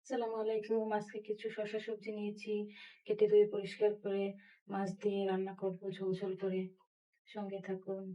আসসালামু আলাইকুম। আজকে কিছু শসা সবজি নিয়েছি। কেটে ধুয়ে পরিষ্কার করে মাছ দিয়ে রান্না করব ঝোল, ঝোল করে। সঙ্গে থাকুন।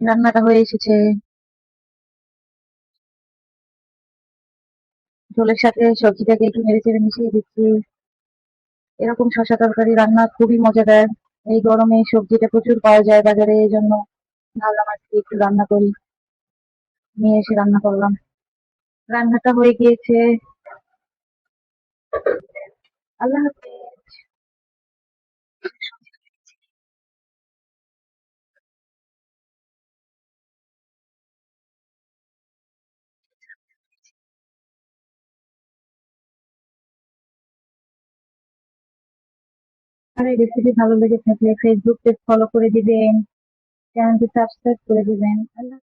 রান্নাটা হয়ে এসেছে। ঝোলের সাথে সবজিটাকে একটু নেড়ে চেড়ে মিশিয়ে দিচ্ছি। এরকম শসা তরকারি রান্না খুবই মজাদার। এই গরমে সবজিটা প্রচুর পাওয়া যায় বাজারে, এই জন্য ভাবলাম আজকে একটু রান্না করি। নিয়ে এসে রান্না করলাম। রান্নাটা হয়ে গিয়েছে। আল্লাহ হাফেজ। আর এই রেসিপি ভালো লেগে থাকলে ফেসবুক পেজ ফলো করে দিবেন, চ্যানেলটি সাবস্ক্রাইব করে দিবেন। আল্লাহ